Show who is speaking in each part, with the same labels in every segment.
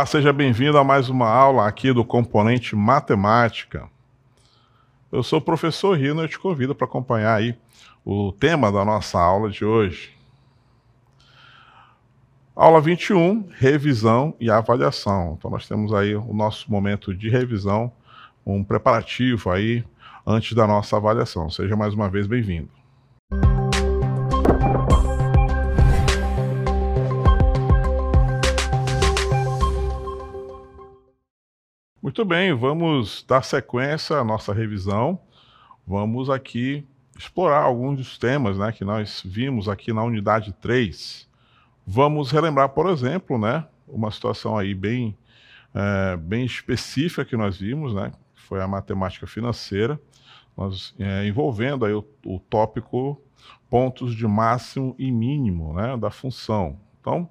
Speaker 1: Olá, seja bem-vindo a mais uma aula aqui do Componente Matemática. Eu sou o professor Rino e eu te convido para acompanhar aí o tema da nossa aula de hoje. Aula 21, revisão e avaliação. Então nós temos aí o nosso momento de revisão, um preparativo aí antes da nossa avaliação. Seja mais uma vez bem-vindo. Muito bem, vamos dar sequência à nossa revisão. Vamos aqui explorar alguns dos temas, né, que nós vimos aqui na unidade 3. Vamos relembrar, por exemplo, né, uma situação aí bem específica que nós vimos, né, que foi a matemática financeira, envolvendo aí o tópico pontos de máximo e mínimo, né, da função. Então,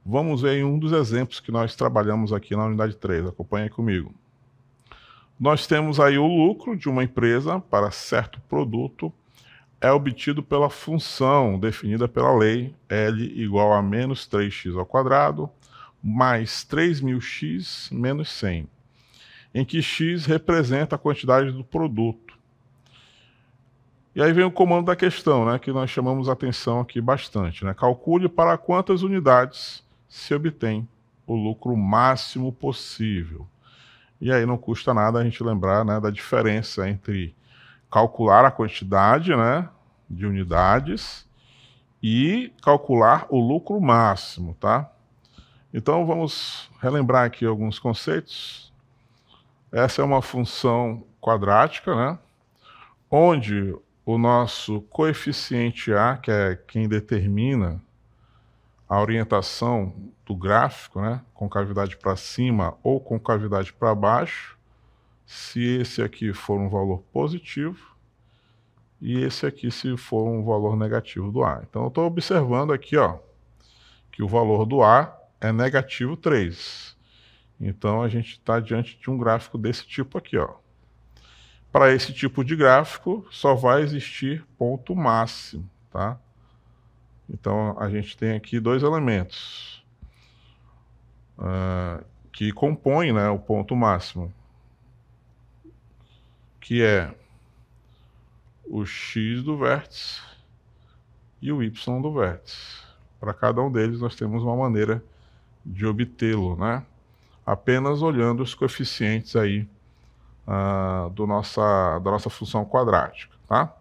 Speaker 1: vamos ver um dos exemplos que nós trabalhamos aqui na unidade 3. Acompanhe comigo. Nós temos aí o lucro de uma empresa para certo produto é obtido pela função definida pela lei L igual a menos 3x ao quadrado mais 3.000x menos 100, em que x representa a quantidade do produto. E aí vem o comando da questão, né, que nós chamamos a atenção aqui bastante, né? Calcule para quantas unidades se obtém o lucro máximo possível. E aí não custa nada a gente lembrar, né, da diferença entre calcular a quantidade, né, de unidades e calcular o lucro máximo, tá? Então vamos relembrar aqui alguns conceitos. Essa é uma função quadrática, né, onde o nosso coeficiente A, que é quem determina a orientação do gráfico, né, concavidade para cima ou concavidade para baixo, se esse aqui for um valor positivo e esse aqui se for um valor negativo do A. Então eu estou observando aqui, ó, que o valor do A é negativo 3. Então a gente está diante de um gráfico desse tipo aqui, ó. Para esse tipo de gráfico só vai existir ponto máximo, tá? Então a gente tem aqui dois elementos que compõem, né, o ponto máximo, que é o x do vértice e o y do vértice. Para cada um deles nós temos uma maneira de obtê-lo, né? Apenas olhando os coeficientes aí da nossa função quadrática, tá?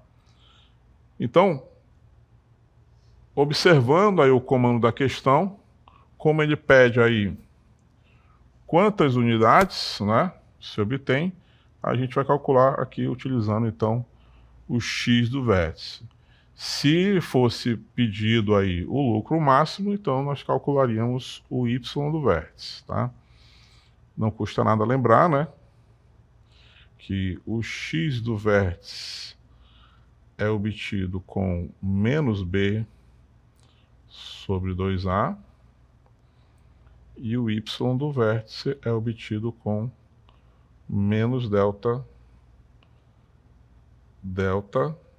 Speaker 1: Então, observando aí o comando da questão, como ele pede aí quantas unidades, né, se obtém, a gente vai calcular aqui utilizando então o x do vértice. Se fosse pedido aí o lucro máximo, então nós calcularíamos o y do vértice, tá? Não custa nada lembrar, né, que o x do vértice é obtido com menos b sobre 2a e o y do vértice é obtido com menos delta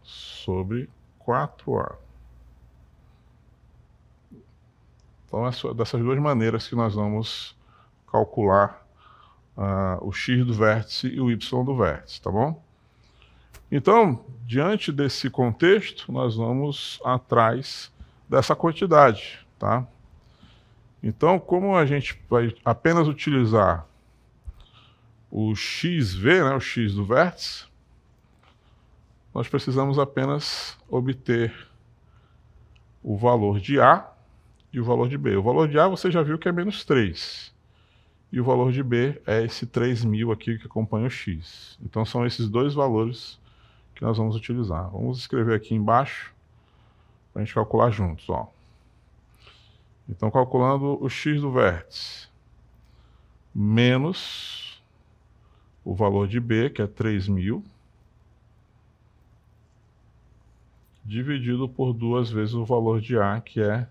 Speaker 1: sobre 4a. Então é dessas duas maneiras que nós vamos calcular o x do vértice e o y do vértice, tá bom? Então, diante desse contexto, nós vamos atrás dessa quantidade, tá? Então, como a gente vai apenas utilizar o xv, né, o x do vértice, nós precisamos apenas obter o valor de A e o valor de B. O valor de A você já viu que é menos 3. E o valor de B é esse 3.000 aqui que acompanha o x. Então são esses dois valores que nós vamos utilizar. Vamos escrever aqui embaixo para a gente calcular juntos, ó. Então calculando o x do vértice menos o valor de B, que é 3.000, dividido por 2 vezes o valor de A, que é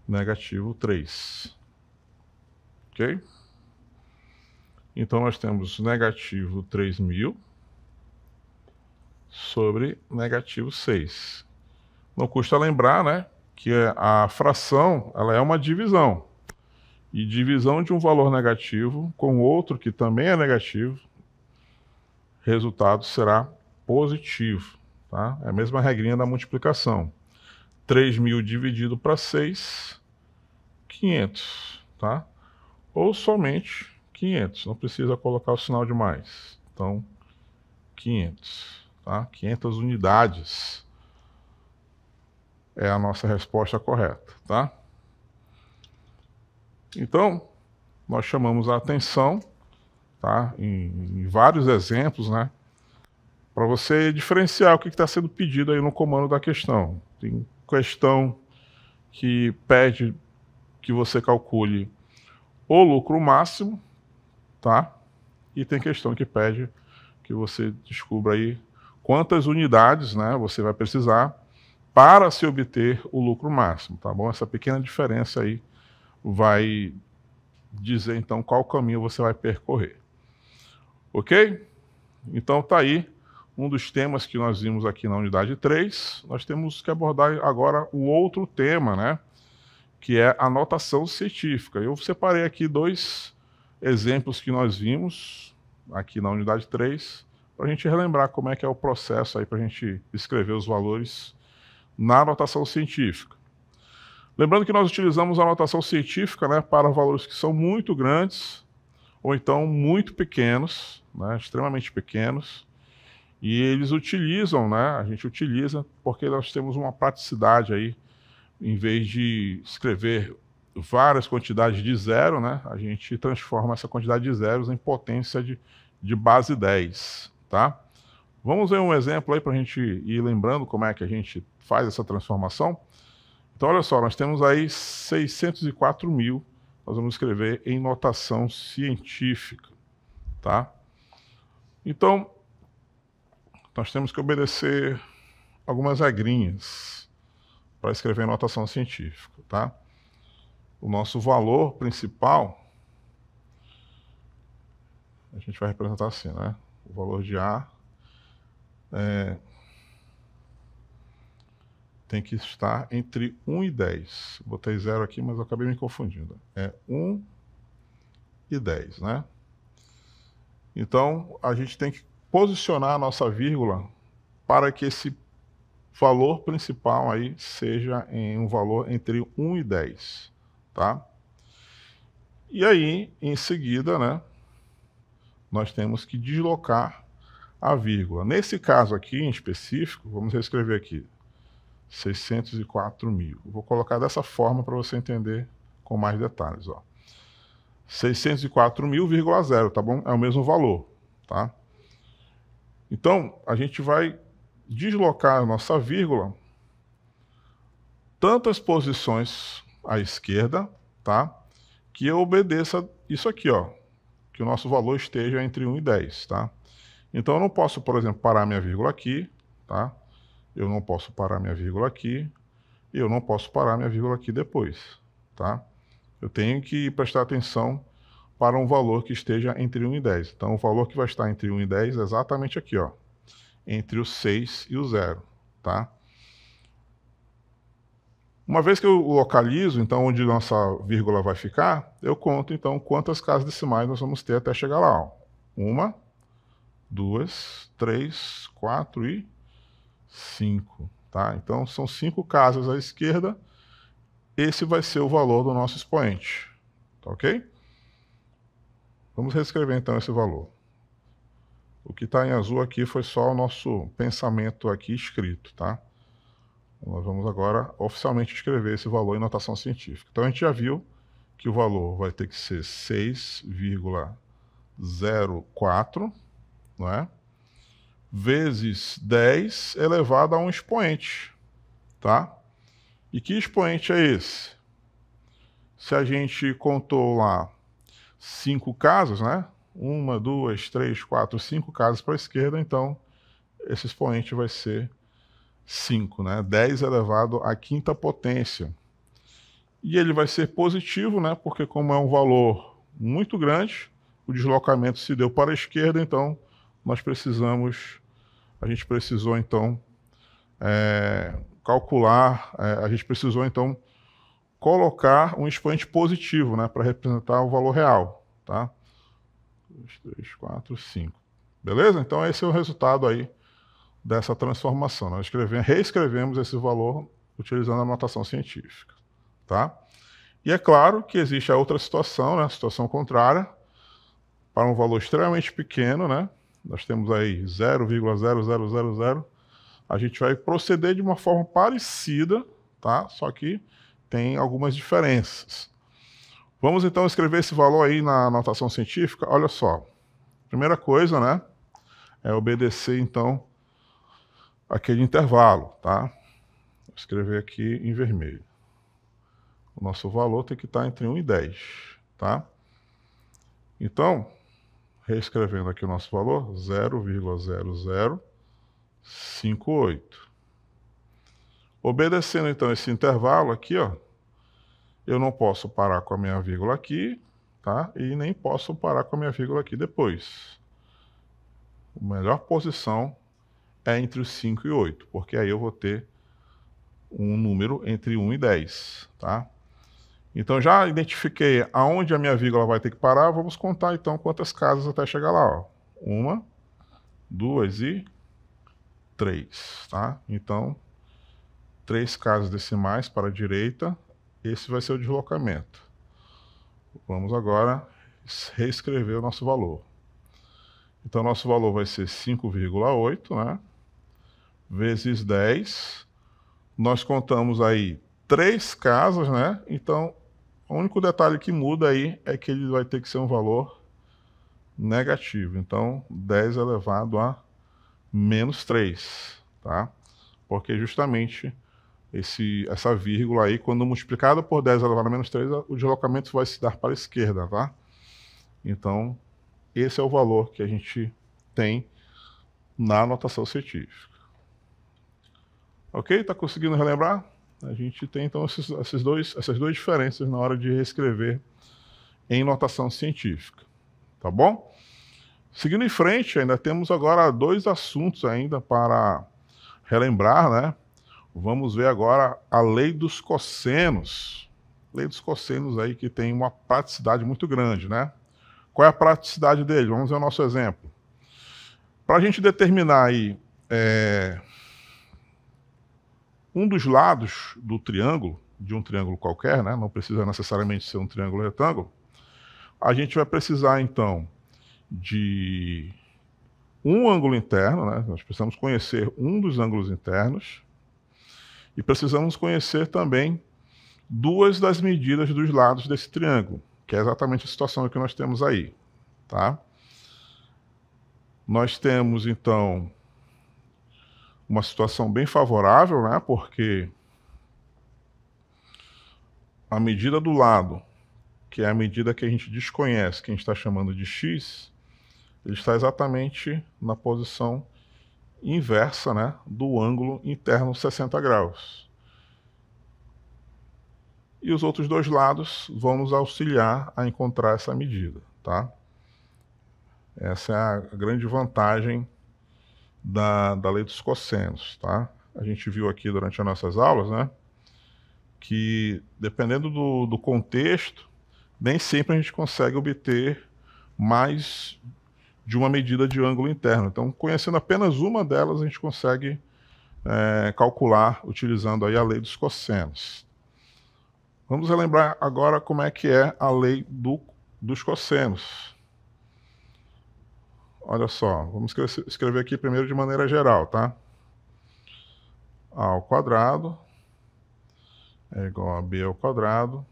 Speaker 1: negativo 3. Ok? Então nós temos negativo 3.000 sobre negativo 6. Não custa lembrar, né, que a fração ela é uma divisão. e divisão de um valor negativo com outro que também é negativo, resultado será positivo, tá? É a mesma regrinha da multiplicação. 3.000 dividido para 6, 500, tá? Ou somente 500, não precisa colocar o sinal de mais. Então, 500, tá? 500 unidades é a nossa resposta correta, tá? Então, nós chamamos a atenção, tá? Em vários exemplos, né? Para você diferenciar o que está sendo pedido aí no comando da questão. Tem questão que pede que você calcule o lucro máximo, tá? E tem questão que pede que você descubra aí quantas unidades, né, você vai precisar para se obter o lucro máximo, tá bom? Essa pequena diferença aí vai dizer então qual caminho você vai percorrer. Ok? Então tá aí um dos temas que nós vimos aqui na unidade 3. Nós temos que abordar agora o outro tema, né? Que é a notação científica. Eu separei aqui 2 exemplos que nós vimos aqui na unidade 3, para a gente relembrar como é que é o processo aí para a gente escrever os valores na notação científica. Lembrando que nós utilizamos a notação científica, né, para valores que são muito grandes ou então muito pequenos, né, extremamente pequenos, e eles utilizam, né, a gente utiliza porque nós temos uma praticidade aí, em vez de escrever várias quantidades de zero, né, a gente transforma essa quantidade de zeros em potência de base 10, tá? Vamos ver um exemplo aí para a gente ir lembrando como é que a gente faz essa transformação. Então, olha só, nós temos aí 604.000, nós vamos escrever em notação científica, tá? Então, nós temos que obedecer algumas regrinhas para escrever em notação científica, tá? O nosso valor principal, a gente vai representar assim, né? O valor de A tem que estar entre 1 e 10. Botei 0 aqui, mas eu acabei me confundindo. É 1 e 10, né? Então, a gente tem que posicionar a nossa vírgula para que esse valor principal aí seja em um valor entre 1 e 10, tá? E aí, em seguida, né, nós temos que deslocar a vírgula. Nesse caso aqui, em específico, vamos reescrever aqui, 604.000. Vou colocar dessa forma para você entender com mais detalhes, ó. 604.000,0, tá bom? É o mesmo valor, tá? Então, a gente vai deslocar a nossa vírgula tantas posições à esquerda, tá? Que eu obedeça isso aqui, ó, que o nosso valor esteja entre 1 e 10, tá? Então, eu não posso, por exemplo, parar minha vírgula aqui, tá? Eu não posso parar minha vírgula aqui, e eu não posso parar minha vírgula aqui depois, tá? Eu tenho que prestar atenção para um valor que esteja entre 1 e 10. Então, o valor que vai estar entre 1 e 10 é exatamente aqui, ó, entre o 6 e o 0, tá? Uma vez que eu localizo, então, onde nossa vírgula vai ficar, eu conto, então, quantas casas decimais nós vamos ter até chegar lá, ó. 1, 2, 3, 4 e 5, tá? Então, são 5 casas à esquerda. Esse vai ser o valor do nosso expoente, tá ok? Vamos reescrever, então, esse valor. O que está em azul aqui foi só o nosso pensamento aqui escrito, tá? Nós vamos agora oficialmente escrever esse valor em notação científica. Então, a gente já viu que o valor vai ter que ser 6,04, não é? Vezes 10 elevado a um expoente, tá? E que expoente é esse? Se a gente contou lá 5 casas, né? 1, 2, 3, 4, 5 casas para a esquerda, então esse expoente vai ser 5, né? 10 elevado à quinta potência. E ele vai ser positivo, né? Porque como é um valor muito grande, o deslocamento se deu para a esquerda, então a gente precisou então calcular, a gente precisou então colocar um expoente positivo, né, para representar o valor real, tá? 2, 3, 4, 5. Beleza? Então esse é o resultado aí dessa transformação. Nós reescrevemos esse valor utilizando a notação científica, tá? E é claro que existe a outra situação, né, a situação contrária, para um valor extremamente pequeno, né? Nós temos aí 0,0000, a gente vai proceder de uma forma parecida, tá? Só que tem algumas diferenças. Vamos então escrever esse valor aí na notação científica. Olha só, primeira coisa, né, é obedecer então aquele intervalo, tá? Vou escrever aqui em vermelho. O nosso valor tem que estar entre 1 e 10, tá? Então, reescrevendo aqui o nosso valor, 0,0058. Obedecendo então esse intervalo aqui, ó, eu não posso parar com a minha vírgula aqui, tá? E nem posso parar com a minha vírgula aqui depois. A melhor posição é entre os 5 e 8, porque aí eu vou ter um número entre 1 e 10, tá? Então já identifiquei aonde a minha vírgula vai ter que parar, vamos contar então quantas casas até chegar lá, ó. 1, 2 e 3, tá? Então, 3 casas decimais para a direita, esse vai ser o deslocamento. Vamos agora reescrever o nosso valor. Então, nosso valor vai ser 5,8, né? Vezes 10. Nós contamos aí 3 casas, né? Então, o único detalhe que muda aí é que ele vai ter que ser um valor negativo. Então, 10 elevado a menos 3, tá? Porque justamente essa vírgula aí, quando multiplicada por 10 elevado a menos 3, o deslocamento vai se dar para a esquerda, tá? Então, esse é o valor que a gente tem na notação científica. Ok? Está conseguindo relembrar? A gente tem, então, essas duas diferenças na hora de reescrever em notação científica. Tá bom? Seguindo em frente, ainda temos agora 2 assuntos ainda para relembrar, né? Vamos ver agora a lei dos cossenos. Lei dos cossenos aí que tem uma praticidade muito grande, né? Qual é a praticidade dele? Vamos ver o nosso exemplo. Para a gente determinar aí um dos lados do triângulo, de um triângulo qualquer, né? Não precisa necessariamente ser um triângulo retângulo, a gente vai precisar então de um ângulo interno, né? Nós precisamos conhecer um dos ângulos internos e precisamos conhecer também 2 das medidas dos lados desse triângulo, que é exatamente a situação que nós temos aí, tá? Nós temos então uma situação bem favorável, né? Porque a medida do lado, que é a medida que a gente desconhece, que a gente está chamando de x, ele está exatamente na posição inversa, né, do ângulo interno 60 graus. E os outros 2 lados vão nos auxiliar a encontrar essa medida, tá? Essa é a grande vantagem da lei dos cossenos, tá? A gente viu aqui durante as nossas aulas, né, que dependendo do contexto, nem sempre a gente consegue obter mais de uma medida de ângulo interno. Então, conhecendo apenas uma delas, a gente consegue calcular utilizando aí a lei dos cossenos. Vamos relembrar agora como é que é a lei dos cossenos. Olha só, vamos escrever aqui primeiro de maneira geral, tá? A ao quadrado é igual a b ao quadrado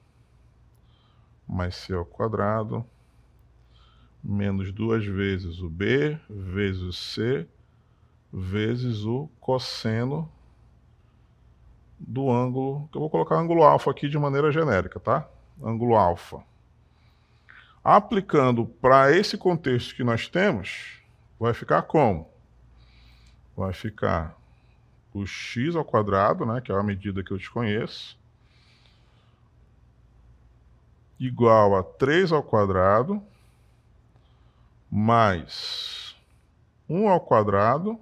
Speaker 1: mais c ao quadrado menos 2 vezes o b vezes o c vezes o cosseno do ângulo, que eu vou colocar ângulo alfa aqui de maneira genérica, tá? Ângulo alfa. Aplicando para esse contexto que nós temos, vai ficar como? Vai ficar o x ao quadrado, né, que é a medida que eu desconheço, igual a 3 ao quadrado, mais 1 ao quadrado,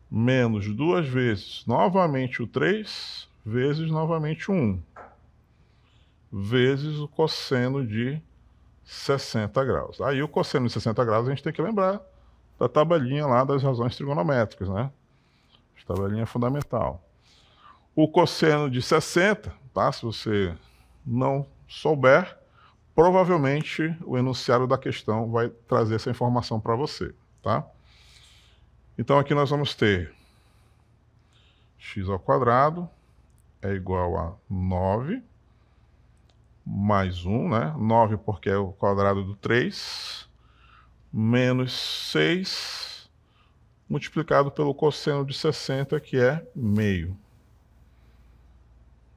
Speaker 1: menos 2 vezes novamente o 3, vezes novamente o 1. vezes o cosseno de 60 graus. Aí o cosseno de 60 graus a gente tem que lembrar da tabelinha lá das razões trigonométricas, né? A tabelinha fundamental. O cosseno de 60, tá? Se você não souber, provavelmente o enunciado da questão vai trazer essa informação para você, tá? Então aqui nós vamos ter x ao quadrado é igual a 9 mais 1, né? 9 porque é o quadrado do 3, menos 6 multiplicado pelo cosseno de 60, que é meio.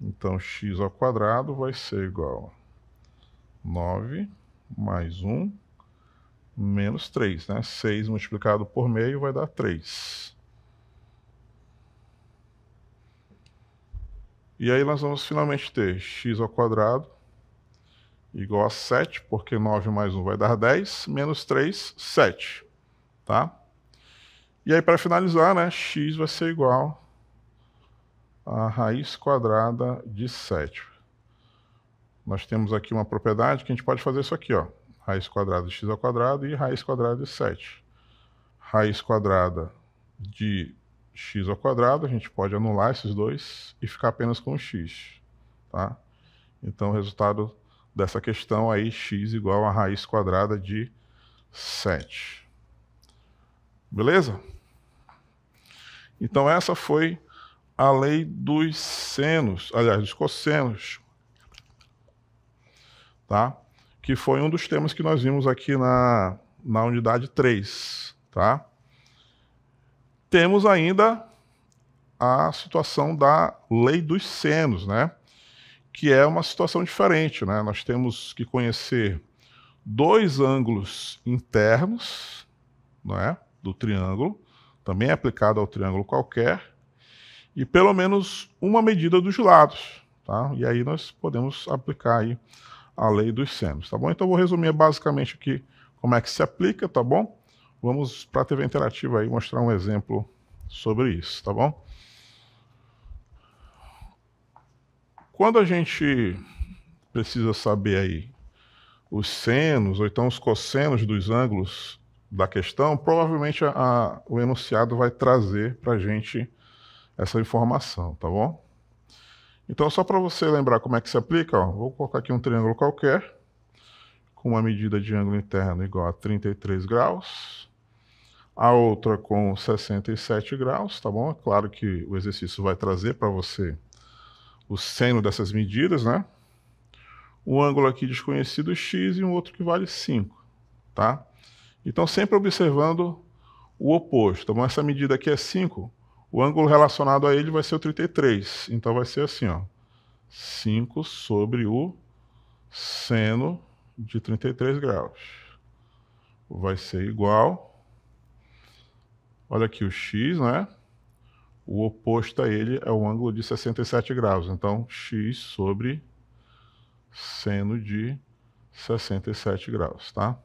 Speaker 1: Então, x ao quadrado vai ser igual a 9 mais 1 menos 3, né? 6 multiplicado por meio vai dar 3. E aí nós vamos finalmente ter x ao quadrado igual a 7, porque 9 mais 1 vai dar 10, menos 3, 7, tá? E aí, para finalizar, né, x vai ser igual a raiz quadrada de 7. Nós temos aqui uma propriedade que a gente pode fazer isso aqui, ó. Raiz quadrada de x ao quadrado e raiz quadrada de 7. Raiz quadrada de x ao quadrado, a gente pode anular esses dois e ficar apenas com x, tá? Então, o resultado dessa questão aí, x igual a raiz quadrada de 7. Beleza? Então, essa foi a lei dos senos, aliás, dos cossenos, tá? Que foi um dos temas que nós vimos aqui na unidade 3, tá? Temos ainda a situação da lei dos senos, né? Que é uma situação diferente, né? Nós temos que conhecer dois ângulos internos, não é? Do triângulo, também é aplicado ao triângulo qualquer, e pelo menos uma medida dos lados, tá? E aí nós podemos aplicar aí a lei dos senos, tá bom? Então eu vou resumir basicamente aqui como é que se aplica, tá bom? Vamos para a TV interativa aí mostrar um exemplo sobre isso, tá bom? Quando a gente precisa saber aí os senos, ou então os cossenos dos ângulos da questão, provavelmente o enunciado vai trazer para a gente essa informação, tá bom? Então, só para você lembrar como é que se aplica, ó, vou colocar aqui um triângulo qualquer, com uma medida de ângulo interno igual a 33 graus, a outra com 67 graus, tá bom? É claro que o exercício vai trazer para você o seno dessas medidas, né? Um ângulo aqui desconhecido x e um outro que vale 5, tá? Então, sempre observando o oposto, tá bom? Essa medida aqui é 5, o ângulo relacionado a ele vai ser o 33, então vai ser assim, ó, 5 sobre o seno de 33 graus. Vai ser igual, olha aqui o x, né? O oposto a ele é o ângulo de 67 graus, então x sobre seno de 67 graus, tá?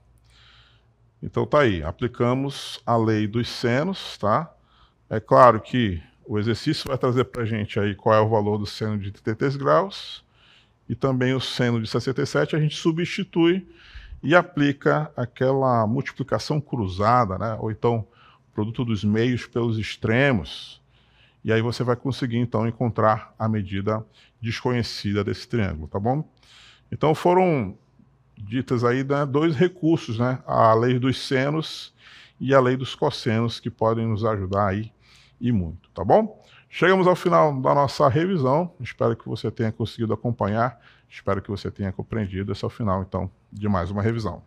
Speaker 1: Então tá aí, aplicamos a lei dos senos, tá? É claro que o exercício vai trazer para a gente aí qual é o valor do seno de 33 graus e também o seno de 67, a gente substitui e aplica aquela multiplicação cruzada, né? Ou então produto dos meios pelos extremos, e aí você vai conseguir então encontrar a medida desconhecida desse triângulo, tá bom? Então foram ditas aí, né, dois recursos, né? A lei dos senos e a lei dos cossenos, que podem nos ajudar aí e muito, tá bom? Chegamos ao final da nossa revisão, espero que você tenha conseguido acompanhar, espero que você tenha compreendido. Esse é o final, então, de mais uma revisão.